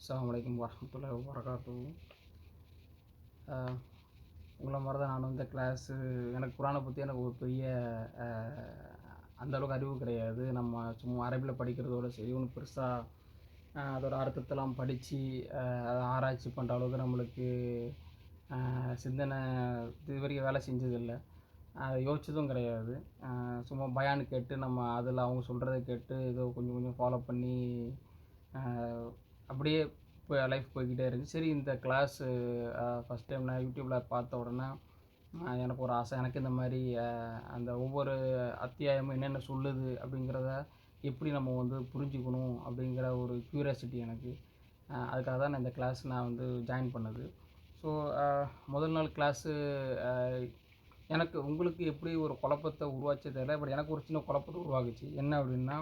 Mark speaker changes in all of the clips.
Speaker 1: அஸ்ஸலாமு அலைக்கும் வரஹ்மத்துல்லாஹி வபரகாத்துஹு. உங்களை மாதிரி தான் நானும் இந்த கிளாஸு எனக்கு குரானை பற்றி எனக்கு ஒரு பெரிய அந்தளவுக்கு அறிவு கிடையாது. நம்ம சும்மா அரபியில் படிக்கிறதோட சரி ஒன்றும் பெருசாக அதோட அர்த்தத்தெல்லாம் படித்து அதை ஆராய்ச்சி பண்ணுற அளவுக்கு நம்மளுக்கு சிந்தனை இது வரைக்கும் வேலை செஞ்சதில்லை. அதை யோசிச்சதும் கிடையாது. சும்மா பயானு கேட்டு நம்ம அதில் அவங்க சொல்கிறத கேட்டு ஏதோ கொஞ்சம் கொஞ்சம் ஃபாலோ பண்ணி அப்படியே லைஃப் போய்கிட்டே இருந்துச்சு. சரி, இந்த கிளாஸு ஃபஸ்ட் டைம் நான் யூடியூப்பில் பார்த்த உடனே எனக்கு ஒரு ஆசை. எனக்கு இந்த மாதிரி அந்த ஒவ்வொரு அத்தியாயமும் என்னென்ன சொல்லுது அப்படிங்கிறத எப்படி நம்ம வந்து புரிஞ்சுக்கணும் அப்படிங்கிற ஒரு க்யூரியாசிட்டி எனக்கு. அதுக்காக தான் நான் இந்த கிளாஸ் நான் வந்து ஜாயின் பண்ணது. ஸோ முதல் நாள் கிளாஸு எனக்கு உங்களுக்கு எப்படி ஒரு குழப்பத்தை உருவாச்சே தெரியல. பட் எனக்கு ஒரு சின்ன குழப்பத்தை உருவாக்குச்சு. என்ன அப்படின்னா,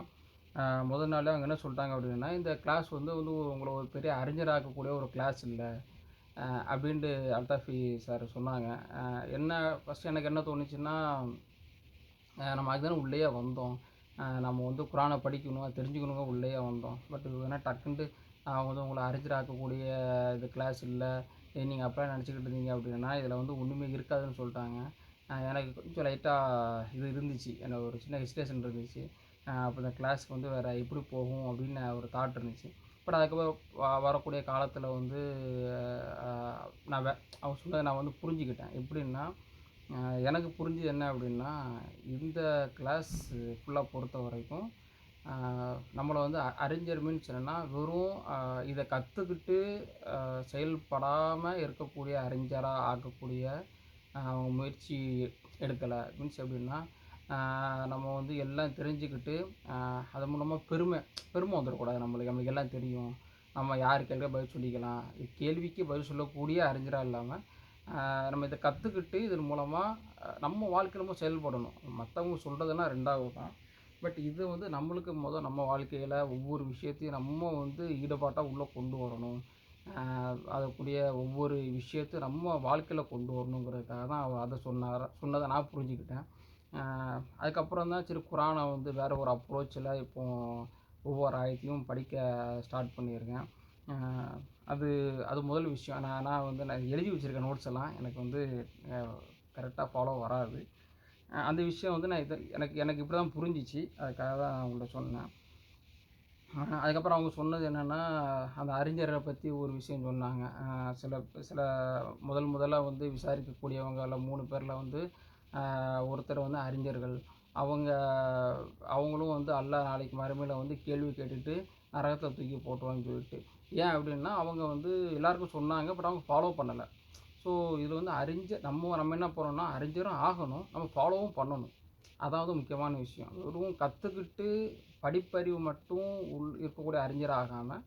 Speaker 1: முதல் நாளே அவங்க என்ன சொல்லிட்டாங்க அப்படின்னா, இந்த கிளாஸ் வந்து உங்களை ஒரு பெரிய அறிஞராக்கக்கூடிய ஒரு கிளாஸ் இல்லை அப்படின்ட்டு அல்தாஃபி சார் சொன்னாங்க. என்ன ஃபஸ்ட்டு எனக்கு என்ன தோணுச்சுன்னா, நம்ம அதுதானே உள்ளேயே வந்தோம். நம்ம வந்து குரானை படிக்கணும், தெரிஞ்சுக்கணுங்க உள்ளேயே வந்தோம். பட் வேணால் டக்குன்ட்டு அவங்க வந்து உங்களை அறிஞராக்கக்கூடிய இது கிளாஸ் இல்லை, நீங்கள் அப்படியே நினச்சிக்கிட்டு இருந்தீங்க அப்படின்னா இதில் வந்து ஒன்றுமே இருக்காதுன்னு சொல்லிட்டாங்க. எனக்கு கொஞ்சம் லைட்டாக இது இருந்துச்சு, எனக்கு ஒரு சின்ன ஹெசிடேஷன் இருந்துச்சு. அப்போ இந்த கிளாஸ்க்கு வந்து வேறு எப்படி போகும் அப்படின்னு ஒரு தாட் இருந்துச்சு. பட் அதுக்கப்புறம் வரக்கூடிய காலத்தில் வந்து நான் அவங்க சொன்னதை நான் வந்து புரிஞ்சுக்கிட்டேன். எப்படின்னா, எனக்கு புரிஞ்சது என்ன அப்படின்னா, இந்த கிளாஸ் ஃபுல்லாக பொறுத்த வரைக்கும் நம்மளை வந்து அறிஞர் மீன்ஸ் என்னென்னா, வெறும் இதை கற்றுக்கிட்டு செயல்படாமல் இருக்கக்கூடிய அறிஞராக ஆக்கக்கூடிய அவங்க முயற்சி எடுக்கலை. மீன்ஸ் எப்படின்னா, நம்ம வந்து எல்லாம் தெரிஞ்சுக்கிட்டு அது மூலமாக பெருமை வந்துடக்கூடாது. நம்மளுக்கு எல்லாம் தெரியும், நம்ம யார் கேள்வியாக பதில் சொல்லிக்கலாம், கேள்விக்கு பதில் சொல்லக்கூடிய அறிஞராக இல்லாமல் நம்ம இதை கற்றுக்கிட்டு இதன் மூலமாக நம்ம வாழ்க்கையில் நம்ம செயல்படணும். மற்றவங்க சொல்கிறதுனா ரெண்டாவது தான். பட் இது வந்து நம்மளுக்கு நம்ம வாழ்க்கையில் ஒவ்வொரு விஷயத்தையும் நம்ம வந்து ஈடுபாட்டாக உள்ளே கொண்டு வரணும். அதற்குரிய ஒவ்வொரு விஷயத்தையும் நம்ம வாழ்க்கையில் கொண்டு வரணுங்கிறதுக்காக தான் அவர் அதை சொன்னதை நான் புரிஞ்சுக்கிட்டேன். அதுக்கப்புறம் தான் சரி குரானை வந்து வேறு ஒரு அப்ரோச்சில் இப்போது ஒவ்வொரு ஆயத்தையும் படிக்க ஸ்டார்ட் பண்ணியிருக்கேன். அது முதல் விஷயம். நான் எழுதி வச்சுருக்கேன் நோட்ஸ் எல்லாம். எனக்கு வந்து கரெக்டாக ஃபாலோ வராது. அந்த விஷயம் வந்து எனக்கு இப்படி தான் புரிஞ்சிச்சு. அதுக்காக தான் உங்கள்கிட்ட சொன்னேன். அதுக்கப்புறம் அவங்க சொன்னது என்னென்னா, அந்த அறிஞரை பற்றி ஒரு விஷயம் சொன்னாங்க. சில முதல்ல வந்து விசாரிக்கக்கூடியவங்கள 3 பேரில் வந்து ஒருத்தர் வந்து அறிஞர்கள். அவங்களும் வந்து அல்லாஹ் நாளைக்கு மறுமையில் வந்து கேள்வி கேட்டுட்டு நரகத்தை தூக்கி போட்டுருவான்னு சொல்லிட்டு. ஏன் அப்படின்னா, அவங்க வந்து எல்லாருக்கும் சொன்னாங்க, பட் அவங்க ஃபாலோ பண்ணலை. ஸோ இதில் வந்து நம்ம என்ன பண்ணணும்னா, அறிஞரும் ஆகணும், நம்ம ஃபாலோவும் பண்ணணும். அதாவது முக்கியமான விஷயம். வெறும் கற்றுக்கிட்டு படிப்பறிவு மட்டும் இருக்கக்கூடிய அறிஞராகாமல்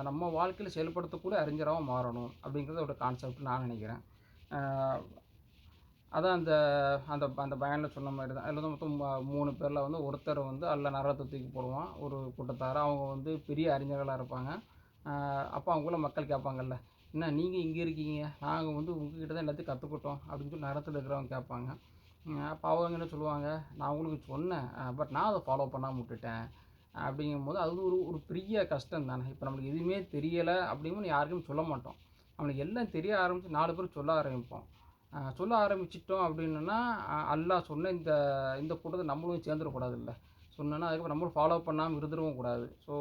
Speaker 1: நம்ம வாழ்க்கையில் செயல்படுத்தக்கூடிய அறிஞராகவும் மாறணும் அப்படிங்கிறது ஒரு கான்செப்ட் நான் நினைக்கிறேன். அதான் அந்த அந்த அந்த பயானில் சொன்ன மாதிரி தான். அதில் வந்து மொத்தம் 3 பேரில் வந்து ஒருத்தர் வந்து அல்லாஹ் நரகத்தை தூக்கி போடுவான். ஒரு கூட்டத்தார் அவங்க வந்து பெரிய அறிஞர்களாக இருப்பாங்க. அப்போ அவங்கள மக்கள் கேட்பாங்கல்ல, என்ன நீங்கள் இங்கே இருக்கீங்க, நாங்கள் வந்து உங்ககிட்ட தான் எல்லாத்தையும் கற்றுக்கிட்டோம் அப்படின்னு சொல்லி நரகத்தில் இருக்கிறவங்க கேட்பாங்க. அப்போ அவங்க என்ன சொல்லுவாங்க, நான் உங்களுக்கு சொன்னேன், பட் நான் அதை ஃபாலோ பண்ணாமல் விட்டுட்டேன். அப்படிங்கும்போது அது ஒரு பெரிய கஷ்டம் தானே. இப்போ நம்மளுக்கு எதுவுமே தெரியலை அப்படின்னு யாருக்கும் சொல்ல மாட்டோம். நம்மளுக்கு எல்லாம் தெரிய ஆரம்பித்து 4 பேர் சொல்ல ஆரம்பிப்போம். சொல்ல ஆரம்பிச்சிட்டோம் அப்படின்னா அல்லாஹ் சொன்ன இந்த கூட்டத்தை நம்மளும் சேர்ந்துடக்கூடாதுல்ல. சொன்னோன்னா அதுக்கப்புறம் நம்மளும் ஃபாலோ பண்ணாமல் இருந்துடவும் கூடாது. ஸோ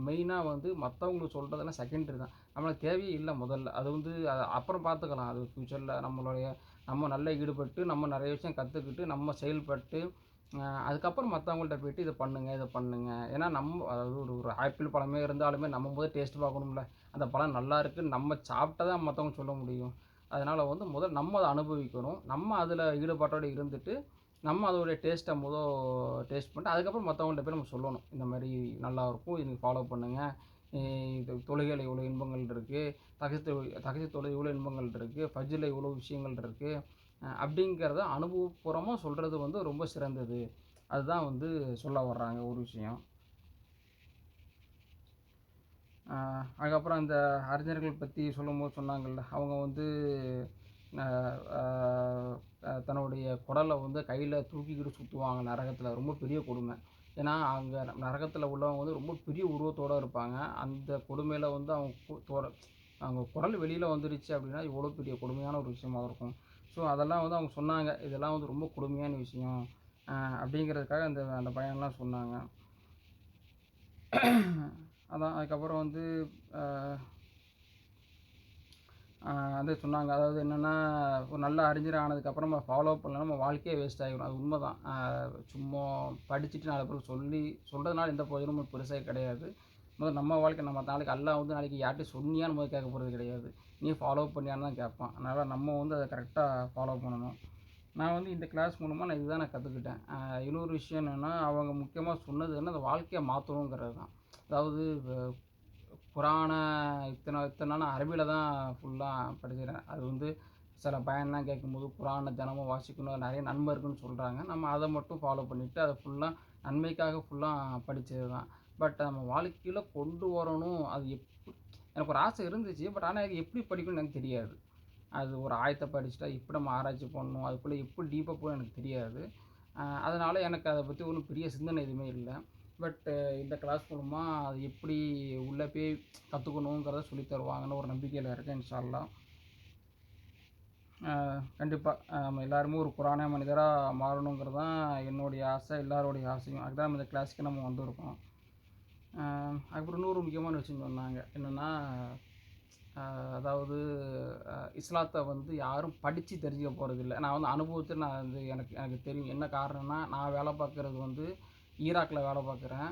Speaker 1: மெயினாக வந்து மற்றவங்களுக்கு சொல்கிறதெல்லாம் செகண்டரி தான். நம்மளுக்கு தேவையே இல்லை முதல்ல. அது வந்து அப்புறம் பார்த்துக்கலாம். அது ஃப்யூச்சரில் நம்ம நல்லா ஈடுபட்டு நம்ம நிறைய விஷயம் கற்றுக்கிட்டு நம்ம செயல்பட்டு அதுக்கப்புறம் மற்றவங்கள்ட்ட போய்ட்டு இதை பண்ணுங்க. ஏன்னா அதாவது ஒரு ஆப்பிள் பழமே இருந்தாலுமே நம்ம முதல் டேஸ்ட் பார்க்கணும்ல. அந்த பழம் நல்லா இருக்குன்னு நம்ம சாப்பிட்டா தான் மற்றவங்க சொல்ல முடியும். அதனால் வந்து முதல் நம்ம அதை அனுபவிக்கணும். நம்ம அதில் ஈடுபாட்டோடு இருந்துட்டு நம்ம அதோடைய டேஸ்ட்டை டேஸ்ட் பண்ணிட்டு அதுக்கப்புறம் மற்றவங்கள்ட்ட போய் நம்ம சொல்லணும். இந்த மாதிரி நல்லாயிருக்கும், இது ஃபாலோ பண்ணுங்கள். இது தொழுகையில் இவ்வளோ இன்பங்கள் இருக்குது, தஹஜ்ஜுத் தொழுகை இவ்வளோ இன்பங்கள் இருக்குது, ஃபஜ்ரில் இவ்வளோ விஷயங்கள் இருக்குது அப்படிங்கிறத அனுபவபூர்வமாக சொல்கிறது வந்து ரொம்ப சிறந்தது. அதுதான் வந்து சொல்ல வர்றாங்க ஒரு விஷயம். அதுக்கப்புறம் அந்த அறிஞர்கள் பற்றி சொல்லும்போது சொன்னாங்கள்ல, அவங்க வந்து தன்னுடைய குடலை வந்து கையில் தூக்கிக்கிட்டு சுற்றுவாங்க நரகத்தில். ரொம்ப பெரிய கொடுமை. ஏன்னா அங்கே நரகத்தில் உள்ளவங்க வந்து ரொம்ப பெரிய உருவத்தோடு இருப்பாங்க. அந்த கொடுமையில் வந்து அவங்க குரல் வெளியில் வந்துருச்சு அப்படின்னா எவ்வளோ பெரிய கொடுமையான ஒரு விஷயமா இருக்கும். ஸோ அதெல்லாம் வந்து அவங்க சொன்னாங்க, இதெல்லாம் வந்து ரொம்ப கொடுமையான விஷயம் அப்படிங்கிறதுக்காக அந்த அந்த பயம்லாம் சொன்னாங்க. அதான் அதுக்கப்புறம் வந்து வந்து சொன்னாங்க. அதாவது என்னென்னா, ஒரு நல்ல அறிஞர் ஆனதுக்கப்புறம் நம்ம ஃபாலோ பண்ணலன்னா நம்ம வாழ்க்கையே வேஸ்ட் ஆகிடும். அது உண்மைதான். சும்மா படிச்சுட்டு 4 பேருக்கு சொல்கிறதுனால எந்த பிரயோஜனமும் பெருசாக கிடையாது. முதல்ல நம்ம வாழ்க்கை நம்ம நாளைக்கு அல்லாஹ் வந்து நாளைக்கு யார்கிட்டயும் சொன்னியான்னு முதல்ல கேட்க போகிறது கிடையாது. நீ ஃபாலோ பண்ணியான்னு தான் கேட்பான். அதனால் நம்ம வந்து அதை கரெக்டாக ஃபாலோ பண்ணணும். நான் வந்து இந்த கிளாஸ் மூலமாக நான் இதுதான் கற்றுக்கிட்டேன். இன்னொரு விஷயம் என்னென்னா, அவங்க முக்கியமாக சொன்னது என்ன, அந்த வாழ்க்கையை மாற்றணுங்கிறது தான். அதாவது குரானை இத்தனை இத்தனை நாள் நான் அரபியில் தான் ஃபுல்லாக படிச்சிருக்கேன். அது வந்து சில பயன்லாம் கேட்கும்போது குரானை தினமும் வாசிக்கணும், நிறைய நன்மை இருக்குன்னு சொல்கிறாங்க. நம்ம அதை மட்டும் ஃபாலோ பண்ணிவிட்டு அதை ஃபுல்லாக நன்மைக்காக ஃபுல்லாக படித்தது தான். பட் நம்ம வாழ்க்கையில் கொண்டு வரணும், அது எனக்கு ஒரு ஆசை இருந்துச்சு. பட் ஆனால் எனக்கு எப்படி படிக்கணும்னு எனக்கு தெரியாது. அது ஒரு ஆயத்தை படிச்சுட்டா எப்படி நம்ம ஆராய்ச்சி பண்ணணும், அதுக்குள்ளே எப்படி டீப்பாக போகணும்னு எனக்கு தெரியாது. அதனால் எனக்கு அதை பற்றி ஒன்றும் பெரிய சிந்தனை எதுவுமே இல்லை. பட் இந்த கிளாஸ் மூலமாக அது எப்படி உள்ளே போய் கற்றுக்கணுங்கிறத சொல்லி தருவாங்கன்னு ஒரு நம்பிக்கையில் இருக்கேன். இன்ஷா அல்லாஹ். கண்டிப்பாக நம்ம எல்லாருமே ஒரு குரானிய மனிதராக மாறணுங்கிறது தான் என்னுடைய ஆசை, எல்லாருடைய ஆசையும். அதுதான் நம்ம இந்த கிளாஸுக்கு நம்ம வந்திருக்கோம். அதுக்கப்புறம் இன்னொரு முக்கியமான விஷயம் சொன்னாங்க. என்னென்னா, அதாவது இஸ்லாத்தை வந்து யாரும் படித்து தெரிஞ்சுக்க போகிறதில்ல. நான் வந்து அனுபவத்தில் நான் வந்து எனக்கு எனக்கு தெரியும். என்ன காரணம்னா, நான் வேலை பார்க்குறது வந்து ஈராக்கில் வேலை பார்க்குறேன்.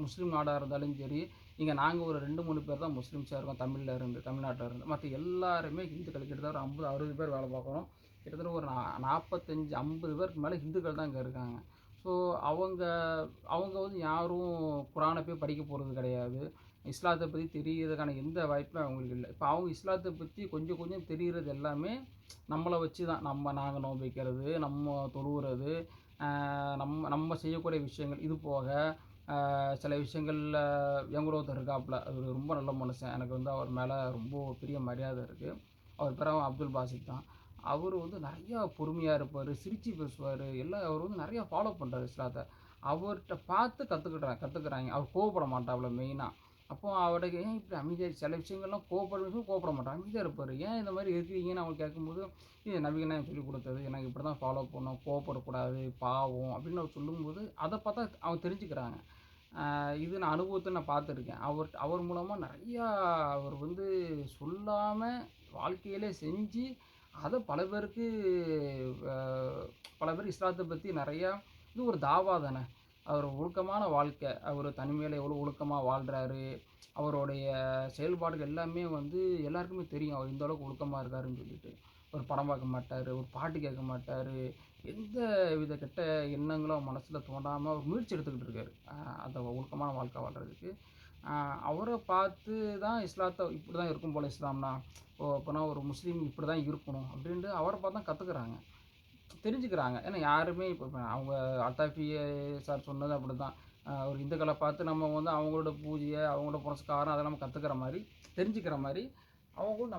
Speaker 1: முஸ்லீம் நாடாக இருந்தாலும் சரி, இங்கே நாங்கள் ஒரு 2, 3 பேர் தான் முஸ்லீம்ஸாக இருக்கோம் தமிழ்நாட்டில் இருந்து. மற்ற எல்லாருமே ஹிந்துக்கள். கிட்டத்தட்ட ஒரு 50, 60 பேர் வேலை பார்க்குறோம். கிட்டத்தட்ட ஒரு 45, 50 பேருக்கு மேலே ஹிந்துக்கள் தான் இங்கே இருக்காங்க. ஸோ அவங்க அவங்க வந்து யாரும் குரானை போய் படிக்க போகிறது கிடையாது. இஸ்லாத்தை பற்றி தெரியறதுக்கான எந்த வாய்ப்பும் அவங்களுக்கு இல்லை. இப்போ அவங்க இஸ்லாத்தை பற்றி கொஞ்சம் கொஞ்சம் தெரிகிறது எல்லாமே நம்மளை வச்சு தான். நாங்கள் நோன்பு வைக்கிறது, நம்ம தொழுவுறது, நம்ம நம்ம செய்யக்கூடிய விஷயங்கள். இது போக சில விஷயங்களில் என் கூட ஒருத்தர் இருக்காப்புல. அவர் ரொம்ப நல்ல மனுஷன். எனக்கு வந்து அவர் மேலே ரொம்ப பெரிய மரியாதை இருக்குது. அவர் பேர் அப்துல் பாசித் தான். அவர் வந்து நிறையா பொறுமையாக இருப்பார், சிரித்து பேசுவார். அவர் வந்து நிறையா ஃபாலோ பண்ணுறாரு இஸ்லாத்தை. அவர்கிட்ட பார்த்து கற்றுக்குறாங்க. அவர் கோவப்பட மாட்டாப்புல மெயினாக. அப்போது அவருக்கு ஏன் இப்படி அமைதியாக சில விஷயங்கள்லாம் கோவப்பட மாட்டார், அமைதியாக இருப்பார். ஏன் இந்த மாதிரி இருக்கிறீங்கன்னு அவங்க கேட்கும்போது, இது நபிகள் எனக்கு சொல்லிக் கொடுத்தது, எனக்கு இப்படி தான் ஃபாலோ பண்ணணும், கோவப்படக்கூடாது, பாவம் அப்படின்னு அவர் சொல்லும்போது அதை பார்த்தா அவங்க தெரிஞ்சுக்கிறாங்க. இது நான் அனுபவத்தில் நான் பார்த்துருக்கேன். அவர் மூலமாக நிறையா அவர் வந்து சொல்லாமல் வாழ்க்கையிலே செஞ்சு அதை பல பேருக்கு பல பேர் இஸ்லாத்தை பற்றி நிறையா, இது ஒரு தாவா தானே. அவர் ஒழுக்கமான வாழ்க்கை, அவர் தனிமையில் எவ்வளோ ஒழுக்கமாக வாழ்கிறாரு, அவருடைய செயல்பாடுகள் எல்லாமே வந்து எல்லாருக்குமே தெரியும். அவர் இந்த அளவுக்கு ஒழுக்கமாக இருக்காருன்னு சொல்லிட்டு. ஒரு படம் பார்க்க மாட்டார், ஒரு பாட்டு கேட்க மாட்டார், எந்த வித கெட்ட எண்ணங்களும் மனசில் தோண்டாமல் அவர் முயற்சி எடுத்துக்கிட்டு இருக்காரு அந்த ஒழுக்கமான வாழ்க்கை வாழ்கிறதுக்கு. அவரை பார்த்து தான் இஸ்லாத்தை இப்படி தான் இருக்கும் போல் இஸ்லாம்னா, அப்போனா ஒரு முஸ்லீம் இப்படி தான் இருக்கணும் அப்படின்ட்டு அவரை பார்த்து தான் கற்றுக்குறாங்க, தெரிஞ்சுக்கிறாங்க. ஏன்னா யாருமே இப்போ அவங்க அல்தாஃபி சார் சொன்னது அப்படி தான். ஒரு இந்துக்களை பார்த்து நம்ம வந்து அவங்களோட பூஜையை, அவங்களோட புரஸ்காரம் அதெல்லாம் நம்ம கற்றுக்கிற மாதிரி, தெரிஞ்சுக்கிற மாதிரி, அவங்களும்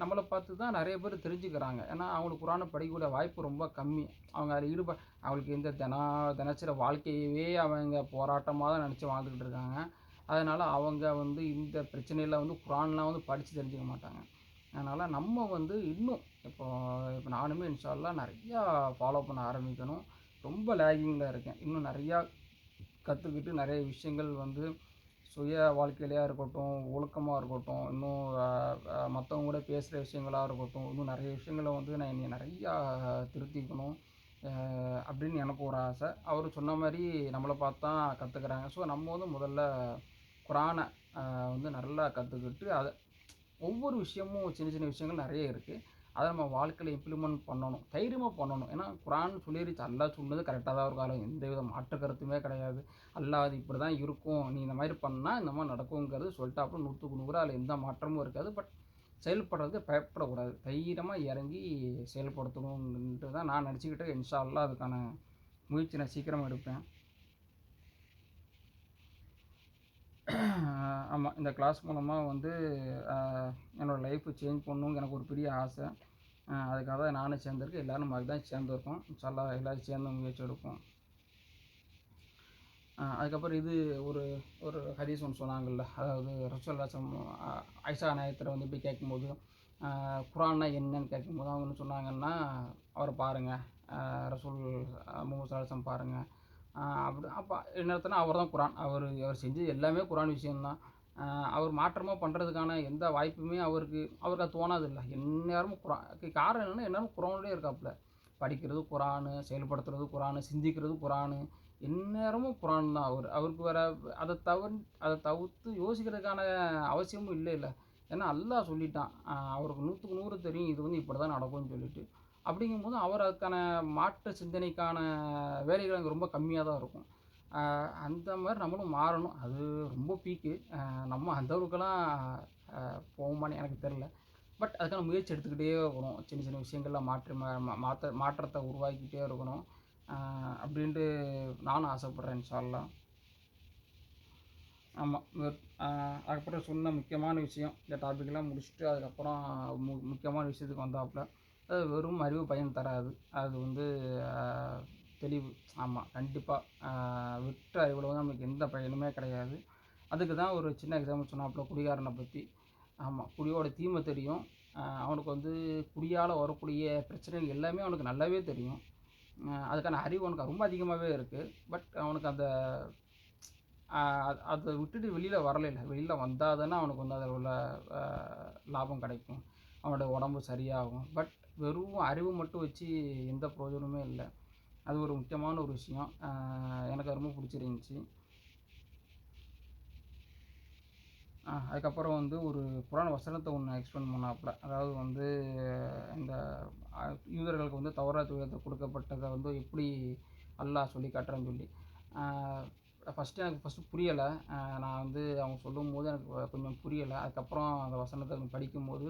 Speaker 1: நம்மளை பார்த்து தான் நிறைய பேர் தெரிஞ்சுக்கிறாங்க. ஏன்னா அவங்களுக்கு குரானை படிக்கக்கூடிய வாய்ப்பு ரொம்ப கம்மி. அவங்க அதில் அவங்களுக்கு இந்த தினசரி வாழ்க்கையவே அவங்க போராட்டமாக தான் நினச்சி வாழ்ந்துக்கிட்டு இருக்காங்க. அதனால் அவங்க வந்து இந்த பிரச்சனையில் வந்து குரான்லாம் வந்து படித்து தெரிஞ்சுக்க மாட்டாங்க. அதனால் நம்ம வந்து இன்னும் இப்போ நானுமே இன்ஷா அல்லாஹ் நிறையா ஃபாலோ பண்ண ஆரம்பிக்கணும். ரொம்ப லேகிங்கில் இருக்கேன். இன்னும் நிறையா கற்றுக்கிட்டு நிறைய விஷயங்கள் வந்து சுய வாழ்க்கையிலையாக இருக்கட்டும், ஒழுக்கமாக இருக்கட்டும், இன்னும் மற்றவங்க கூட பேசுகிற விஷயங்களாக இருக்கட்டும், இன்னும் நிறைய விஷயங்களை வந்து நான் என்னை நிறையா திருத்திக்கணும் அப்படின்னு எனக்கு ஒரு ஆசை. அவர் சொன்ன மாதிரி நம்மளை பார்த்து தான் கற்றுக்குறாங்க. ஸோ நம்ம வந்து முதல்ல குரானை வந்து நல்லா கற்றுக்கிட்டு அதை ஒவ்வொரு விஷயமும் சின்ன சின்ன விஷயங்கள் நிறைய இருக்குது. அதை நம்ம வாழ்க்கையில் இம்ப்ளிமெண்ட் பண்ணணும், தைரியமாக பண்ணணும். ஏன்னா குரான் சொல்லிருச்சு, அல்லாஹ் சொன்னது கரெக்டாக தான் இருக்கும். அதில் எந்த வித மாற்று கருத்துமே கிடையாது. அல்லாஹ் அது இப்படி தான் இருக்கும், நீ இந்த மாதிரி பண்ணால் இந்த மாதிரி நடக்குங்கிறது சொல்லிட்டு அப்புறம் 100க்கு 100 அதில் எந்த மாற்றமும் இருக்காது. பட் செயல்படுறது பயப்படக்கூடாது, தைரியமாக இறங்கி செயல்படுத்தணுன்ட்டு தான் நான் நினச்சிக்கிட்டு இன்ஷா அல்லாஹ் அதுக்கான முயற்சி நான் சீக்கிரமாக எடுப்பேன். ஆமாம், இந்த கிளாஸ் மூலமாக வந்து என்னோடய லைஃப்பை சேஞ்ச் பண்ணணுங்க எனக்கு ஒரு பெரிய ஆசை. அதுக்காக தான் நானும் சேர்ந்துருக்கேன். எல்லோரும் அதுக்கு தான் சேர்ந்துருக்கோம். இன்ஷா அல்லாஹ் எல்லோரும் சேர்ந்து முயற்சி எடுப்போம். அதுக்கப்புறம் இது ஒரு ஒரு ஹதீஸ் ஒன்று சொன்னாங்கல்ல. அதாவது ரசூலுல்லாஹி ஆயிஷா நாயகத்திட்ட வந்து போய் கேட்கும்போது, குரான்னா என்னன்னு கேட்கும்போது அவங்க என்ன சொன்னாங்கன்னா, அவர பாருங்க. ரசூல் முஹம்மது ஸல்லல்லாஹு அலைஹி வஸல்லம் பாருங்க. அப்படி அப்ப என்ன அர்த்தம்னா அவர் தான் குரான். அவர் செஞ்சது எல்லாமே குரான் விஷயம் தான். அ அவர் மாற்றமா பண்ணுறதுக்கான எந்த வாய்ப்புமே அவருக்கு அது தோணாதில்ல. எந்நேரமும் குரான். காரணம் என்னன்னா, எந்நேரமும் குரான்லயே இருக்காப்புல. படிக்கிறது குரானு, செயல்படுத்துறது குரானு, சிந்திக்கிறது குரானு. எந்நேரமும் குரான் தான் அவருக்கு வேற அத தவிர்த்து யோசிக்கிறதுக்கான அவசியமும் இல்லைல்ல. ஏன்னா அல்லாஹ் சொல்லிட்டான். அவருக்கு 100க்கு 100 தெரியும். இது வந்து இப்படி தான் நடக்கும்னு சொல்லிட்டு. அப்படிங்கும்போது அவர் அதுக்கான மாற்று சிந்தனைக்கான வேலைகள் அங்க ரொம்ப கம்மியா தான் இருக்கும். அ அந்த மாரி நம்மளும் மாறணும். அது ரொம்ப பீக்கு. நம்ம அந்த அளவுக்கெல்லாம் போவோமான்னு எனக்கு தெரியல. பட் அதுக்கான முயற்சி எடுத்துக்கிட்டே இருக்கணும். சின்ன சின்ன விஷயங்கள்ல மாற்றி மா மா மாத்த மாற்றத்த உருவாக்கிட்டே இருக்கணும். அ அப்படின்ட்டு நானும் ஆசைப்படுறேன் இன்ஷா அல்லாஹ். ஆமா. அ அதுக்கப்புறம் சொன்ன முக்கியமான விஷயம், இந்த டாபிக்லாம் முடிச்சுட்டு அதுக்கப்புறம் முக்கியமான விஷயத்துக்கு வந்தாப்புல. அது வெறும் அறிவு பயன் தராது. அது வந்து அ தெளிவு. ஆமா. கண்டிப்பா. அ விற்ற அறிவுல வந்து நமக்கு எந்த பயனுமே கிடையாது. அதுக்கு தான் ஒரு சின்ன எக்ஸாம்பிள் சொன்னாப்புல குடிகாரன பத்தி. ஆமா. குடியோட தீமை தெரியும். அவனுக்கு வந்து குடியால வரக்கூடிய பிரச்சனைகள் எல்லாமே அவனுக்கு நல்லாவே தெரியும். அதுக்கான அறிவு அவனுக்கு ரொம்ப அதிகமாவே இருக்கு. பட் அவனுக்கு அந்த அத விட்டுட்டு வெளியில வரலைல. வெளியில வந்தா தானே அவனுக்கு வந்து அதில உள்ள அ லாபம் கிடைக்கும். அவனோட உடம்பு சரியாகும். பட் வெறும் அறிவு மட்டும் வச்சு எந்த பிரயோஜனமுமே இல்ல. அது ஒரு முக்கியமான ஒரு விஷயம். எனக்கு அது ரொம்ப பிடிச்சிருந்துச்சு. அதுக்கப்புறம் வந்து ஒரு குரான் வசனத்த ஒண்ணு எக்ஸ்பிளைன் பண்ணாப்புல. அதாவது வந்து இந்த அ யூதர்களுக்கு வந்து தௌராத் வேதம் கொடுக்கப்பட்டத வந்து எப்படி அல்லாஹ் சொல்லி காட்டுறான்னு சொல்லி. அ ஃபர்ஸ்ட்டு புரியல. நான் வந்து அவங்க சொல்லும்போது எனக்கு கொஞ்சம் புரியல. அதுக்கப்புறம் அந்த வசனத்த படிக்கும்போது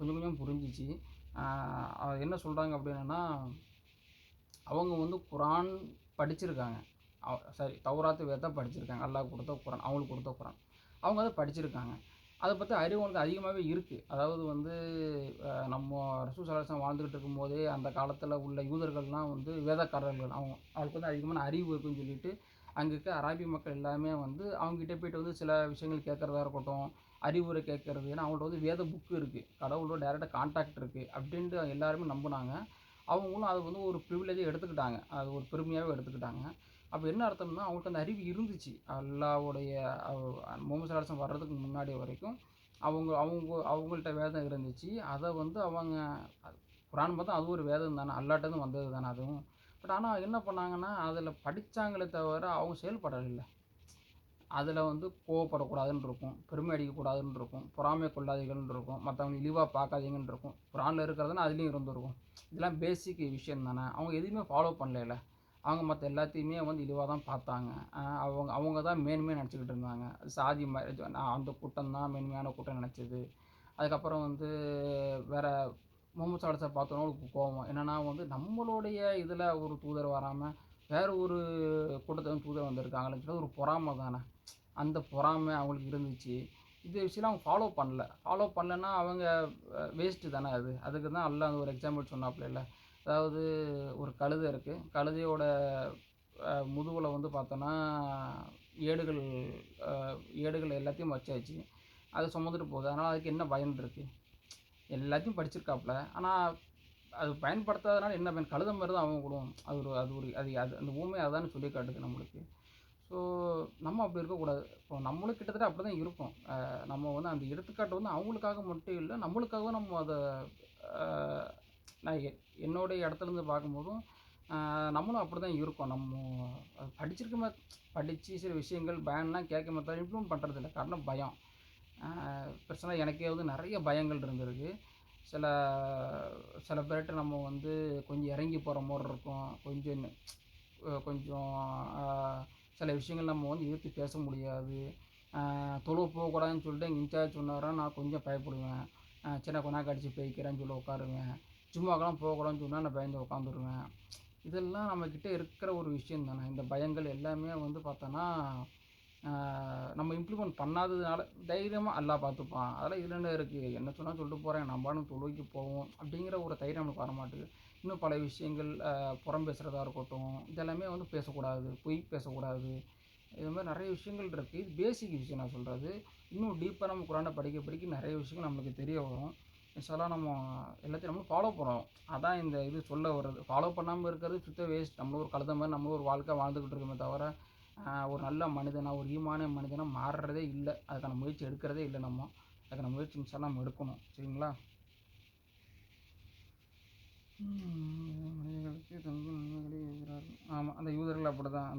Speaker 1: கொஞ்சம் கொஞ்சம் புரிஞ்சுச்சு. அ அது என்ன சொல்றாங்க அப்படின்னன்னா, அவங்க வந்து குரான் படிச்சிருக்காங்க. சாரி, தௌராத் வேதத்த படிச்சிருக்காங்க. அல்லாஹ் கொடுத்த குரான். அவங்களுக்கு கொடுத்த குரான். அவங்க அத படிச்சிருக்காங்க. அத பத்தி அறிவு அவங்களுக்கு அதிகமாவே இருக்கு. அதாவது வந்து நம்ம ரசூல் ஸல்லல்லாஹு அலைஹி வஸல்லம் வாழ்ந்துகிட்டு இருக்கும்போதே அந்த காலத்துல உள்ள யூதர்கள்லாம் வந்து வேதக்காரர்கள். அவங்களுக்கு வந்து அதிகமான அறிவு இருக்குன்னு சொல்லிட்டு, அங்க இருக்க அராபிய மக்கள் எல்லாமே வந்து அவங்ககிட்ட போயிட்டு வந்து சில விஷயங்கள் கேட்கறதா இருக்கட்டும், அறிவுரை கேட்கறது. ஏன்னா அவங்கள்ட்ட வந்து வேத புக் இருக்கு. கடவுளோட டைரக்ட்டா கான்டாக்ட் இருக்கு. அப்படின்ட்டு எல்லாருமே நம்புனாங்க. அவங்களும் அத வந்து ஒரு ப்ரிவிலேஜா எடுத்துக்கிட்டாங்க. அது ஒரு பெருமையாவே எடுத்துக்கிட்டாங்க. அப்ப என்ன அர்த்தம்னா, அவங்களுக்கு அந்த அறிவு இருந்துச்சு. அல்லாஹ்வுடைய முஹம்மது ஸல்லல்லாஹு அலைஹி வஸல்லம் வர்றதுக்கு முன்னாடி வரைக்கும் அவங்கள்ட்ட வேதம் இருந்துச்சு. அத வந்து அவங்க குரான் பார்த்தா அது ஒரு வேதம் தானே. அல்லாஹ்ட்டருந்து வந்தது தானே அதுவும். பட் ஆனா என்ன பண்ணாங்கன்னா, அதில படிச்சாங்களே தவிர அவங்க செயல்படல. அதில வந்து கோவப்படக்கூடாதுன்னு இருக்கும். பெருமை அடிக்கக்கூடாதுன்னு இருக்கும். பொறாமை கொள்ளாதீர்கள்ன்னு இருக்கும். மத்தவங்கள இழிவா பார்க்காதீங்கன்னு இருக்கும். குரான்ல இருக்கிறதுனா அதிலயும் இருந்திருக்கும். இதெல்லாம் பேசிக் விஷயம் தானே. அவங்க எதையுமே ஃபாலோ பண்ணலைல. அவங்க மத்த எல்லாத்தையுமே வந்து இழிவா தான் பார்த்தாங்க. அவங்க அவங்க தான் மேன்மையா நினச்சுக்கிட்டு இருந்தாங்க. சாதி அந்த கூட்டம் தான் மேன்மையான கூட்டம்னு நினச்சது. அதுக்கப்புறம் வந்து வேற முகமது ஸல்லல்லாஹு அலைஹி வஸல்லம் பார்த்தோனே அவங்களுக்கு கோவம். என்னன்னா வந்து நம்மளுடைய இதில ஒரு தூதர் வராம, வேற ஒரு கூட்டத்துல வந்து தூதர் வந்திருக்காங்களேன்னு சொல்லி ஒரு பொறாம தானே. அந்த பொறாமை அவங்களுக்கு இருந்துச்சு. இந்த விஷயம்லாம் அவங்க ஃபாலோ பண்ணல. ஃபாலோ பண்ணலன்னா அவங்க வேஸ்ட்டு தானே அது. அதுக்கு தான் அல்லாஹ் ஒரு எக்ஸாம்பிள் சொன்னாப்புலல்ல. அதாவது ஒரு கழுதை இருக்கு. கழுதையோட முதுகுல வந்து பார்த்தோன்னா, ஏடுகள் அ ஏடுகள் எல்லாத்தையும் வச்சாச்சு. அது சுமந்துட்டு போகுது. அதனால அதுக்கு என்ன பயன் இருக்கு? எல்லாத்தையும் படிச்சிருக்காப்புல. ஆனா அது பயன்படுத்தாதனால என்ன பயன்? கழுத மாரி தான் அவங்களும். அது ஒரு அது ஒரு அது அது அந்த ஊமை அதானே சொல்லி காட்டுது நம்மளுக்கு. ஸோ நம்ம அப்படி இருக்கக்கூடாது. இப்போ நம்மளும் கிட்டத்தட்ட அப்படி தான் இருக்கோம். நம்ம வந்து அந்த எடுத்துக்காட்டு வந்து அவங்களுக்காக மட்டும் இல்ல, நம்மளுக்காகவும் நம்ம அத அ நான் என்னுடைய இடத்துலருந்து பார்க்கும்போதும், நம்மளும் அப்படி தான் இருக்கோம். படிச்சிருக்கோமே, படிச்சு சில விஷயங்கள் பயான்லாம் கேட்கமே தவிர இம்ப்ளிமெண்ட் பண்றதில்ல. காரணம் பயம். அ பெர்சனலா எனக்கே வந்து நெறைய பயங்கள் இருந்திருக்கு. சில சில பேர்ட்ட நம்ம வந்து கொஞ்சம் இறங்கி போற மாரி இருக்கும். கொஞ்சம் அ சில விஷயங்கள் நம்ம வந்து எதிர்த்து பேச முடியாது. தொழுவ போகக்கூடாதுன்னு சொல்லிட்டு எங்க இன்சார்ஜ் சொன்னாருன்னா, நான் கொஞ்சம் பயப்படுவேன். சரி நான் கொஞ்ச நேரம் கழிச்சு போய்க்கிறேன்னு சொல்லி உட்காருவேன். ஜும்மாக்கெல்லாம் போகக்கூடாதுன்னு சொன்னா நான் பயந்து உட்காந்துருவேன். இதெல்லாம் நம்மக்கிட்ட இருக்கிற ஒரு விஷயம் தானே. இந்த பயங்கள் எல்லாமே வந்து பார்த்தோன்னா, அ நம்ம இம்ப்ளிமெண்ட் பண்ணாததுனால தைரியமா அல்லாஹ் பார்த்துப்பான். அதெல்லாம் இதுல என்ன இருக்கு? என்ன சொன்னாலும் சொல்லிட்டு போறேன். நம்ம பாட்டுக்கு தொழுகைக்கு போவோம். அப்படிங்கிற ஒரு தைரியம் நமக்கு வரமாட்டுது. இன்னும் பல விஷயங்கள் புறம் பேசுறதா இருக்கட்டும், இதெல்லாமே வந்து பேசக்கூடாது. பொய் பேசக்கூடாது. இது மாதிரி நிறைய விஷயங்கள் இருக்குது. இது பேசிக் விஷயம் நான் சொல்கிறது. இன்னும் டீப்பாக நம்ம குரானை படிக்க படிக்க நிறைய விஷயங்கள் நம்மளுக்கு தெரிய வரும். இன்ஷால்லா நம்ம எல்லாத்தையும் நம்ம ஃபாலோ பண்ணுறோம். அதான் இந்த இது சொல்ல வர்றது. ஃபாலோ பண்ணாமல் இருக்கிறது சுத்த வேஸ்ட். நம்மளும் ஒரு கழுதை மாதிரி நம்மளும் ஒரு வாழ்க்கை வாழ்ந்துக்கிட்டு இருக்கோமே தவிர ஒரு நல்ல மனிதனாக ஒரு ஈமான மனிதனாக மாறுறதே இல்லை. அதுக்கான முயற்சி எடுக்கிறதே இல்லை. நம்ம அதுக்கான முயற்சி இன்ஷால்லா நம்ம எடுக்கணும். சரிங்களா? மனிதர்களுக்கு தங்க நன்மைகளை எதிராக ஆமாம், அந்த யூதர்கள் அப்படி தான்.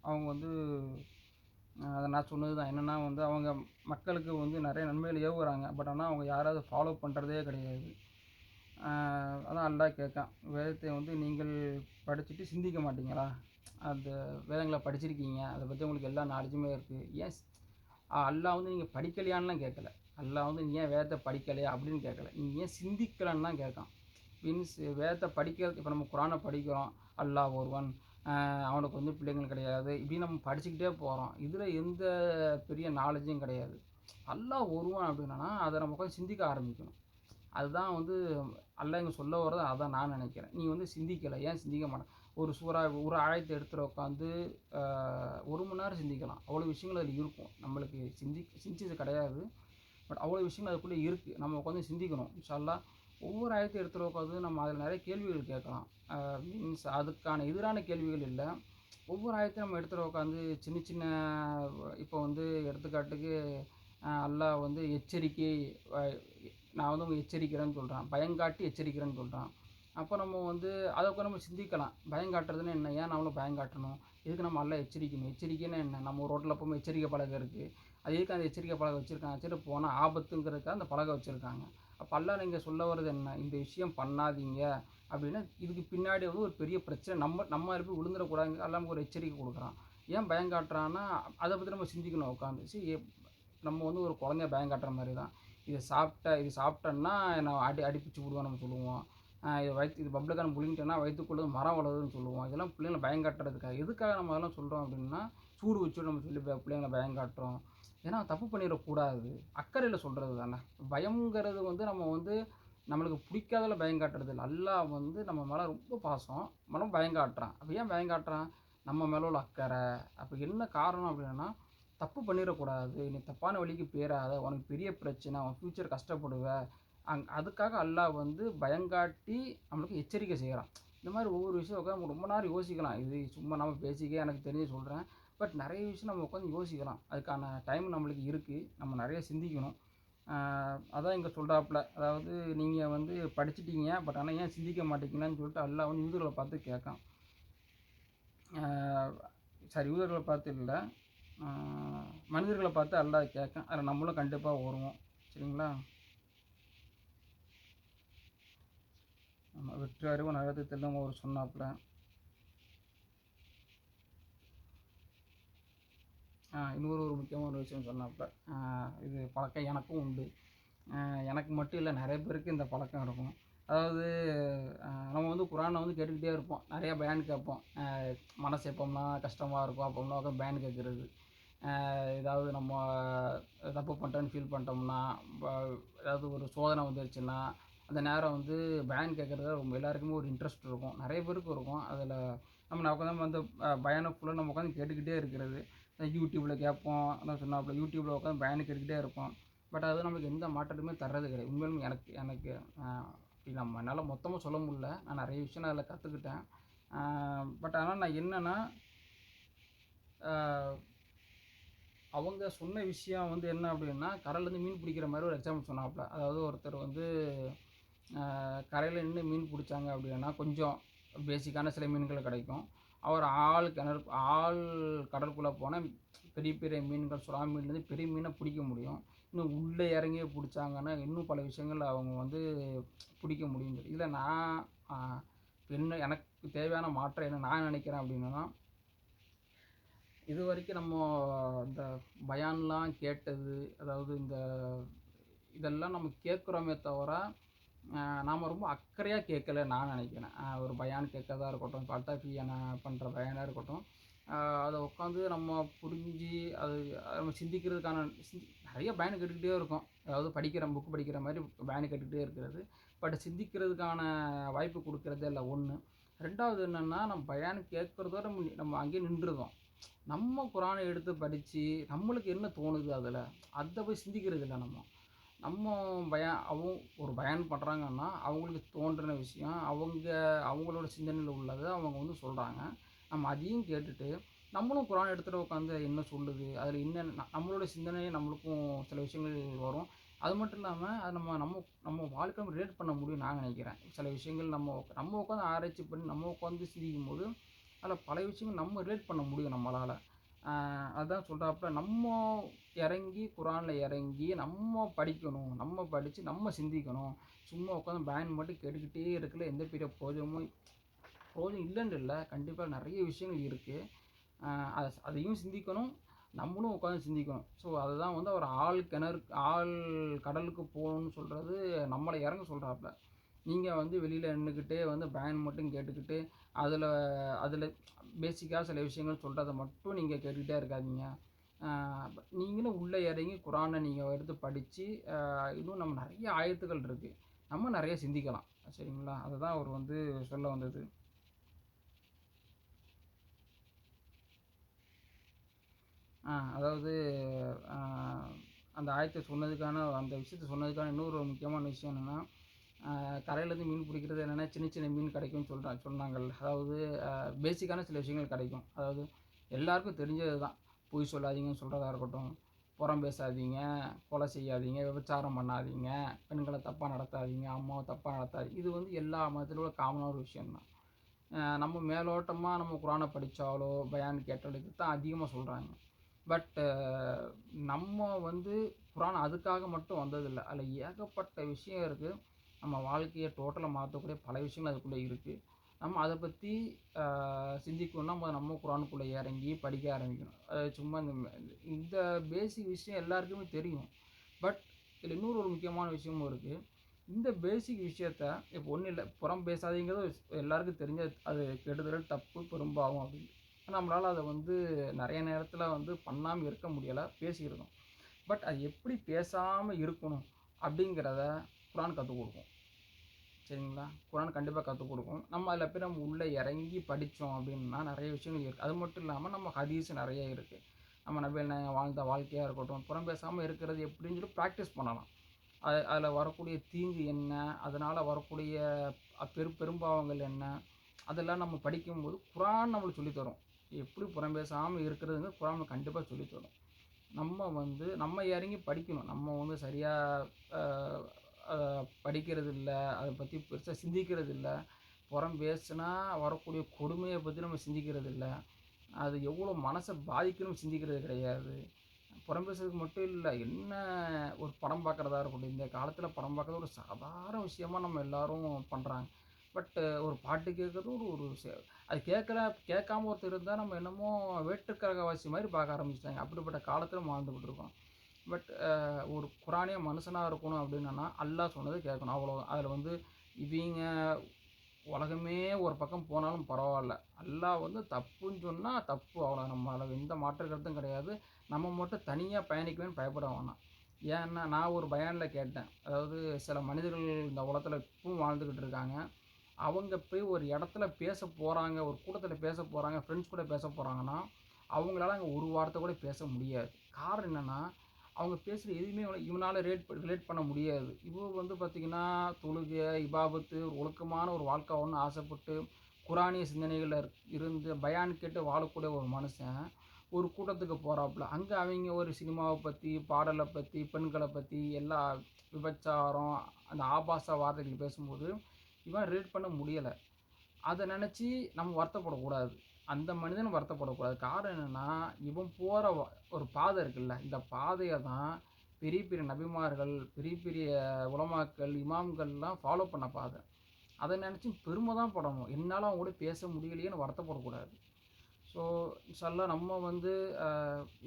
Speaker 1: அவங்க வந்து அதை நான் சொன்னது தான் என்னென்னா வந்து அவங்க மக்களுக்கு வந்து நிறைய நன்மைகள் ஏவுகிறாங்க. பட் ஆனால் அவங்க யாராவது ஃபாலோ பண்ணுறதே கிடையாது. அதான் அல்லாஹ் கேட்கான், வேதத்தை வந்து நீங்கள் படிச்சுட்டு சிந்திக்க மாட்டீங்களா? அந்த வேதங்களை படிச்சிருக்கீங்க, அதை பற்றி உங்களுக்கு எல்லா நாலேஜுமே இருக்குது. ஏன் அல்லாஹ் வந்து நீங்கள் படிக்கலையான்லாம் கேட்கல. அல்லாஹ் வந்து நீ ஏன் வேதத்தை படிக்கலையா அப்படின்னு கேட்கல. நீங்கள் ஏன் சிந்திக்கலன்னு தான் கேட்கான். மீன்ஸ் வேதத்தை படிக்கிறது. இப்போ நம்ம குரானை படிக்கிறோம், அல்லாஹ் ஒருவன், அவனுக்கு வந்து பிள்ளைங்கள் கிடையாது, இப்படி நம்ம படிச்சுக்கிட்டே போகிறோம். இதில் எந்த பெரிய நாலேஜும் கிடையாது. அல்லாஹ் ஒருவன் அப்படின்னா அதை நம்ம உட்காந்து சிந்திக்க ஆரம்பிக்கணும். அதுதான் வந்து அல்லாஹ் இங்கே சொல்ல வர்றது. அதான் நான் நினைக்கிறேன். நீ வந்து சிந்திக்கலை, ஏன் சிந்திக்க மாட்டேன்? ஒரு ஒரு ஆயத்தை எடுத்துகிற உட்காந்து 1 மணி நேரம் சிந்திக்கலாம். அவ்வளோ விஷயங்கள் அதில் இருக்கும். நம்மளுக்கு சிந்திச்சது கிடையாது. பட் அவ்வளோ விஷயங்கள் அதுக்குள்ளே இருக்குது. நம்ம உட்காந்து சிந்திக்கணும். இன்ஷா அல்லாஹ் ஒவ்வொரு ஆயத்தை எடுத்துகிற உட்காந்து நம்ம அதில் நிறைய கேள்விகள் கேட்கலாம். மீன்ஸ் அதுக்கான எதிரான கேள்விகள் இல்லை. ஒவ்வொரு ஆயத்தையும் நம்ம எடுத்துகிற உட்காந்து சின்ன சின்ன இப்போ வந்து எடுத்துக்காட்டுக்கு அல்லாஹ் வந்து எச்சரிக்கை, நான் வந்து உங்கள் எச்சரிக்கிறேன்னு சொல்கிறான், பயங்காட்டி எச்சரிக்கிறேன்னு சொல்கிறான். அப்போ நம்ம வந்து அதை கூட நம்ம சிந்திக்கலாம். பயங்காட்டுறதுன்னு என்ன? ஏன் நம்மளும் பயங்காட்டணும்? எதுக்கு நம்ம எல்லாம் எச்சரிக்கணும்? எச்சரிக்கைன்னா என்ன? நம்ம ரோட்டில் போகும்போது எச்சரிக்கை பலகை இருக்குது. அது எதுக்கு அந்த எச்சரிக்கை பலகை வச்சுருக்காங்க? சரி போனால் ஆபத்துங்கிறதுக்காக அந்த பலகை வச்சுருக்காங்க. அப்போ அல்லாஹ் நீங்கள் சொல்ல வர்றது என்ன? இந்த விஷயம் பண்ணாதீங்க அப்படின்னா இதுக்கு பின்னாடி வந்து ஒரு பெரிய பிரச்சனை நம்ம போய் விழுந்துடக்கூடாதுங்க. அல்லாஹ் நமக்கு ஒரு எச்சரிக்கை கொடுக்குறான். ஏன் பயங்காட்டுறான்னா அதை பற்றி நம்ம சிந்திக்கணும் உட்காந்து. சரி, நம்ம வந்து ஒரு குழந்தைய பயங்காட்டுற மாதிரி தான். இது சாப்பிட்டேன்னா நான் அடிப்பிச்சு விடுவோம் நம்ம சொல்லுவோம். இது பப்ளிக்கான புளிங்கிட்டேன்னா வயிற்றுக்குள்ளே மரம் வளருதுன்னு சொல்லுவோம். இதெல்லாம் பிள்ளைங்களை பயங்காட்டுறதுக்காக. எதுக்காக நம்ம அதெல்லாம் சொல்கிறோம் அப்படின்னா, சூடு வச்சு நம்ம சொல்லி பிள்ளைங்களை பயங்காட்டுறோம். ஏன்னா தப்பு பண்ணிடக்கூடாது. அக்கறையில் சொல்கிறது தானே. பயம்ங்கிறது வந்து நம்ம வந்து நம்மளுக்கு பிடிக்காதல பயங்காட்டுறது இல்லை. அல்லாஹ் வந்து நம்ம மேலே ரொம்ப பாசம், நம்ம பயங்காட்டுறான். அப்போ ஏன் பயங்காட்டுறான்? நம்ம மேலே உள்ள அக்கறை. அப்போ என்ன காரணம் அப்படின்னா, தப்பு பண்ணிடக்கூடாது, நீ தப்பான வழிக்கு போயிடாத, உனக்கு பெரிய பிரச்சனை, உன் ஃப்யூச்சர் கஷ்டப்படுவ. அதுக்காக அல்லாஹ் வந்து பயங்காட்டி நம்மளுக்கு எச்சரிக்கை செய்கிறான். இந்த மாதிரி ஒவ்வொரு விஷயம் உட்காந்து நம்ம ரொம்ப நேரம் யோசிக்கலாம். இது சும்மா நம்ம பேசிக்கே எனக்கு தெரிஞ்சு சொல்கிறேன். பட் நிறைய விஷயம் நம்ம உட்காந்து யோசிக்கலாம். அதுக்கான டைம் நம்மளுக்கு இருக்குது. நம்ம நிறைய சிந்திக்கணும். அதான் இங்கே சொல்கிறாப்புல, அதாவது நீங்கள் வந்து படிச்சிட்டீங்க, பட் ஆனால் ஏன் சிந்திக்க மாட்டேங்கிறீங்கன்னு சொல்லிட்டு அல்லாஹ் வந்து யூதர்களை பார்த்து கேட்கான். சாரி, யூதர்களை பார்த்து இல்லை, மனிதர்களை பார்த்து அல்லாஹ் கேட்கான். அதில் நம்மளும் கண்டிப்பாக வருவோம். சரிங்களா? நம்ம வெற்றி அறிவு நகரத்தை தெரிஞ்சவங்க ஒரு சொன்னாப்புல. இன்னொரு முக்கியமான ஒரு விஷயம் சொன்னாப்புல, இது பழக்கம் எனக்கும் உண்டு. எனக்கு மட்டும் இல்லை, நிறைய பேருக்கு இந்த பழக்கம் இருக்கும். அதாவது நம்ம வந்து குரானை வந்து கேட்டுக்கிட்டே இருப்போம். நிறையா பயான் கேட்போம். மனசு எப்போம்னா கஷ்டமாக இருக்கும் அப்போம்னா உட்காந்து பயான் கேட்குறது. ஏதாவது நம்ம தப்பு பண்ணிட்டோன்னு ஃபீல் பண்ணிட்டோம்னா, ஏதாவது ஒரு சோதனை வந்துருச்சுன்னா அந்த நேரம் வந்து பயான் கேட்குறதுல ரொம்ப எல்லாருக்குமே ஒரு இன்ட்ரெஸ்ட் இருக்கும். நிறைய பேருக்கு இருக்கும். அதில் நான் உட்காந்து அந்த பயானை ஃபுல்லாக நம்ம உட்காந்து கேட்டுக்கிட்டே இருக்கிறது. யூடியூப்பில் கேட்போம். அதான் சொன்னாப்புல, யூடியூப்பில் உட்காந்து பயானை கேட்டுக்கிட்டே இருப்போம். பட் அது நமக்கு எந்த மாற்றத்தையுமே தர்றது கிடையாது. உண்மையிலுமே எனக்கு அப்படி நம்ம என்னால் மொத்தமாக சொல்ல முடியல. நான் நிறைய விஷயம் நான் அதில் கற்றுக்கிட்டேன். பட் ஆனால் நான் என்னென்னா, அவங்க சொன்ன விஷயம் வந்து என்ன அப்படின்னா, கரையிலேருந்து மீன் பிடிக்கிற மாதிரி ஒரு எக்ஸாம்பிள் சொன்னாப்புல. அதாவது ஒருத்தர் வந்து கரையில் நின்று மீன் பிடிச்சாங்க அப்படின்னா கொஞ்சம் பேசிக்கான சில மீன்கள் கிடைக்கும். அவர் ஆள் கடலுக்குள்ளே போனால் பெரிய பெரிய மீன்கள், சுறா மீன்லேருந்து பெரிய மீனை பிடிக்க முடியும். இன்னும் உள்ளே இறங்கி பிடிச்சாங்கன்னா இன்னும் பல விஷயங்கள் அவங்க வந்து பிடிக்க முடியும். இதில் நான் எனக்கு தேவையான மாற்றம் என்ன நான் நினைக்கிறேன் அப்படின்னா, இது வரைக்கும் நம்ம இந்த பயான்லாம் கேட்டது, அதாவது இதெல்லாம் நம்ம கேட்குறோமே தவிர நாம் ரொம்ப அக்கறையாக கேட்கல நான் நினைக்கிறேன். ஒரு பயான் கேட்கறதா இருக்கட்டும், பல்தாஃபியான பண்ணுற பயானாக இருக்கட்டும், அதை உட்காந்து நம்ம புரிஞ்சு அது நம்ம சிந்திக்கிறதுக்கான நிறைய பயான் கேட்டுக்கிட்டே இருக்கும். அதாவது புக்கு படிக்கிற மாதிரி பயான் கேட்டுக்கிட்டே இருக்கிறது. பட் சிந்திக்கிறதுக்கான வாய்ப்பு கொடுக்குறதே இல்லை ஒன்று. ரெண்டாவது என்னென்னா, நம்ம பயான் கேட்குறதோட நம்ம அங்கேயே நின்றுருக்கோம். நம்ம குரானை எடுத்து படித்து நம்மளுக்கு என்ன தோணுது அதில், அதை போய் சிந்திக்கிறது இல்லை நம்ம. நம்ம ஒரு பயான் பண்ணுறாங்கன்னா அவங்களுக்கு தோன்றின விஷயம், அவங்களோட சிந்தனையில் உள்ளதை அவங்க வந்து சொல்கிறாங்க. நம்ம அதையும் கேட்டுட்டு நம்மளும் குரான் எடுத்துகிட்டு உட்காந்து என்ன சொல்லுது, அதில் என்ன நம்மளோட சிந்தனை நம்மளுக்கும் சில விஷயங்கள் வரும். அது மட்டும் இல்லாமல் அது நம்ம நம்ம நம்ம வாழ்க்கையை ரிலேட் பண்ண முடியும் நான் நினைக்கிறேன். சில விஷயங்கள் நம்ம நம்ம உட்காந்து ஆராய்ச்சி பண்ணி நம்ம உட்காந்து சிந்திக்கும் போது அதில் பல விஷயங்கள் நம்ம ரிலேட் பண்ண முடியும் நம்மளால். அதான் சொல்கிறாப்புல, நம்ம இறங்கி குரானில் இறங்கி நம்ம படிக்கணும், நம்ம படித்து நம்ம சிந்திக்கணும். சும்மா உட்காந்து பேன் மட்டும் கேட்டுக்கிட்டே இருக்கல எந்த பெரிய பிரயோஜனம் இல்லைன்னு இல்லை, கண்டிப்பாக நிறைய விஷயங்கள் இருக்குது. அதையும் சிந்திக்கணும், நம்மளும் உட்காந்து சிந்திக்கணும். ஸோ அதுதான் வந்து அவர் ஆள் கடலுக்கு போகணும்னு சொல்கிறது, நம்மளை இறங்க சொல்கிறாப்புல. நீங்கள் வந்து வெளியில் நின்றுக்கிட்டே வந்து பேன் மட்டும் கேட்டுக்கிட்டு அதில் அதில் பேசிக்காக சில விஷயங்கள் சொல்கிறத மட்டும் நீங்கள் கேட்டுக்கிட்டே இருக்காதீங்க. நீங்களும் உள்ளே இறங்கி குரானை நீங்கள் எடுத்து படித்து, இன்னும் நம்ம நிறைய ஆயத்துகள் இருக்குது, நம்ம நிறைய சிந்திக்கலாம். சரிங்களா? அதுதான் அவர் வந்து சொல்ல வந்தது. அதாவது அந்த ஆயத்தை சொன்னதுக்கான அந்த விஷயத்த சொன்னதுக்கான இன்னொரு முக்கியமான விஷயம் என்னென்னா, கரையிலேருந்து மீன் பிடிக்கிறது என்னென்னா சின்ன சின்ன மீன் கிடைக்கும்னு சொன்னாங்கள்ல. அதாவது பேசிக்கான சில விஷயங்கள் கிடைக்கும். அதாவது எல்லாருக்கும் தெரிஞ்சது தான். பொய் சொல்லாதீங்கன்னு சொல்கிறதா இருக்கட்டும், புறம் பேசாதீங்க, கொலை செய்யாதீங்க, விபச்சாரம் பண்ணாதீங்க, பெண்களை தப்பாக நடத்தாதீங்க, அம்மாவை தப்பாக நடத்தாதீங்க. இது வந்து எல்லா மதத்திலும் உள்ள காமனான ஒரு விஷயம்தான். நம்ம மேலோட்டமாக நம்ம குரானை படித்தாலோ பயான் கேட்டாலோ இது தான் அதிகமாக சொல்கிறாங்க. பட் நம்ம வந்து குரான் அதுக்காக மட்டும் வந்ததில்லை. அதில் ஏகப்பட்ட விஷயம் இருக்குது. நம்ம வாழ்க்கையை டோட்டலாக மாற்றக்கூடிய பல விஷயங்கள் அதுக்குள்ளே இருக்குது. நம்ம அதை பற்றி சிந்திக்கணும்னா நம்ம குரானுக்குள்ளே இறங்கி படிக்க ஆரம்பிக்கணும். சும்மா இந்த பேசிக் விஷயம் எல்லாருக்குமே தெரியும். பட் இதில் இன்னொரு முக்கியமான விஷயமும் இருக்குது. இந்த பேசிக் விஷயத்த இப்போ ஒன்றும் இல்லை, புறம் பேசாதீங்கிறது எல்லாருக்கும் தெரிஞ்ச அது கெடுதல், தப்பு, பெரும்பாவம் அப்படின்னு. நம்மளால் அதை வந்து நிறைய நேரத்தில் வந்து பண்ணாமல் இருக்க முடியலை, பேசியிருக்கோம். பட் அது எப்படி பேசாமல் இருக்கணும் அப்படிங்கிறத குரான் கற்றுக் கொடுக்கும். சரிங்களா? குரான் கண்டிப்பாக கற்றுக் கொடுக்கும். நம்ம அதில் போய் நம்ம உள்ளே இறங்கி படித்தோம் அப்படின்னா நிறைய விஷயங்கள் இருக்குது. அது மட்டும் இல்லாமல் நம்ம ஹதீஸ் நிறைய இருக்குது. நம்ம நபிகள் நாயகம் வாழ்ந்த வாழ்க்கையாக இருக்கட்டும், புறம் பேசாமல் இருக்கிறது எப்படின்னு சொல்லி ப்ராக்டிஸ் பண்ணலாம். அதில் வரக்கூடிய தீங்கு என்ன, அதனால் வரக்கூடிய பெரும்பாவங்கள் என்ன, அதெல்லாம் நம்ம படிக்கும்போது குரான் நம்மளுக்கு சொல்லித்தரும். எப்படி புறம் பேசாமல் இருக்கிறதுங்க குரான் கண்டிப்பாக சொல்லித்தரும். நம்ம இறங்கி படிக்கணும். நம்ம வந்து சரியாக படிக்கிறது இல்லை, அதை பற்றி பெருசாக சிந்திக்கிறது இல்லை. புறம் பேசுனா வரக்கூடிய கொடுமையை பற்றி நம்ம சிந்திக்கிறது இல்லை. அது எவ்வளோ மனசை பாதிக்கணும்னு சிந்திக்கிறது கிடையாது. புறம் பேசுறதுக்கு மட்டும் இல்லை, என்ன ஒரு படம் பார்க்குறதா இருக்கட்டும், இந்த காலத்தில் படம் பார்க்குறது ஒரு சாதாரண விஷயமாக நம்ம எல்லோரும் பண்ணுறாங்க. பட் ஒரு பாட்டு கேட்குறது ஒரு அது கேட்காம ஒருத்தர் இருந்தால் நம்ம என்னமோ வேற்றுக்கிரகவாசி மாதிரி பார்க்க ஆரம்பிச்சிட்டாங்க. அப்படிப்பட்ட காலத்தில் வாழ்ந்துக்கிட்டு இருக்கோம். பட் ஒரு குரானிய மனுஷனாக இருக்கணும் அப்படின்னா அல்லாஹ் சொன்னதை கேட்கணும், அவ்வளோதான். அதில் வந்து இவங்க உலகமே ஒரு பக்கம் போனாலும் பரவாயில்ல, அல்லாஹ் வந்து தப்புன்னு சொன்னால் தப்பு, அவ்வளோ. நம்ம அதில் எந்த மாற்று கருத்தும் கிடையாது. நம்ம மட்டும் தனியாக பயணிக்கவேன்னு பயப்பட வேணாம். ஏன்னா நான் ஒரு பயானில் கேட்டேன், அதாவது சில மனிதர்கள் இந்த உலகத்தில் இப்பவும் வாழ்ந்துக்கிட்டு இருக்காங்க. அவங்க போய் ஒரு இடத்துல பேச போகிறாங்க, ஒரு கூட்டத்தில் பேச போகிறாங்க, ஃப்ரெண்ட்ஸ் கூட பேச போகிறாங்கன்னா அவங்களால அங்கே ஒரு வார்த்தை கூட பேச முடியாது. காரணம் என்னென்னா, அவங்க பேசுகிற எதுவுமே இவனால் ரிலேட் பண்ண முடியாது. வந்து பார்த்திங்கன்னா தொழுகை, இபாபத்து, ஒழுக்கமான ஒரு வாழ்க்கை ஒன்று ஆசைப்பட்டு குரானிய சிந்தனைகளில் இருந்து பயான் கேட்டு வாழக்கூடிய ஒரு மனுஷன் ஒரு கூட்டத்துக்கு போகிறாப்புல, அங்கே அவங்க ஒரு சினிமாவை பற்றி, பாடலை பற்றி, பெண்களை பற்றி, எல்லா விபச்சாரம், அந்த ஆபாச வார்த்தைகள் பேசும்போது இவன் ரிலேட் பண்ண முடியலை. அதை நினச்சி நம்ம வருத்தப்படக்கூடாது, அந்த மனிதன் வருத்தப்படக்கூடாது. காரணம் என்னென்னா, இவன் போகிற ஒரு பாதை இருக்குல்ல, இந்த பாதையை தான் பெரிய பெரிய நபிமார்கள், பெரிய பெரிய உலமாக்கள், இமாம்கள்லாம் ஃபாலோ பண்ண பாதை. அதை நினச்சி பெருமை தான் படணும். என்னால் அவங்க கூட பேச முடியலையேன்னு வருத்தப்படக்கூடாது. ஸோ இன்ஷாஅல்லாஹ் நம்ம வந்து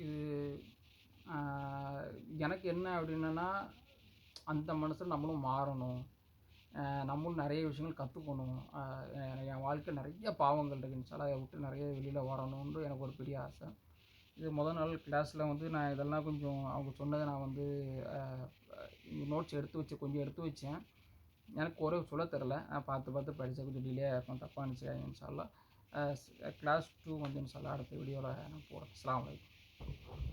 Speaker 1: இது எனக்கு என்ன அப்படின்னா, அந்த மனுஷன் நம்மளும் மாறணும். நம்மளும் நிறைய விஷயங்கள் கற்றுக்கணும். என் வாழ்க்கையில் நிறைய பாவங்கள் இருக்குது, இன்ஷாஅல்லாஹ் அதை விட்டு நிறைய வெளியில் வரணும்னு எனக்கு ஒரு பெரிய ஆசை. இது நாள் கிளாஸில் வந்து நான் இதெல்லாம் கொஞ்சம் அவங்க சொன்னதை நான் வந்து நோட்ஸ் கொஞ்சம் எடுத்து வச்சேன். எனக்கு சொல்ல தெரில, நான் பார்த்து பார்த்து படித்தேன், கொஞ்சம் டிலே ஆகும், தப்பாக நினச்சிக்காதீங்க இன்ஷாஅல்லாஹ். கிளாஸ் 2 வந்து இன்ஷா அல்லாஹ் அடுத்த வீடியோவில் நான் போடுறேன். அஸ்ஸலாமு அலைக்கும்.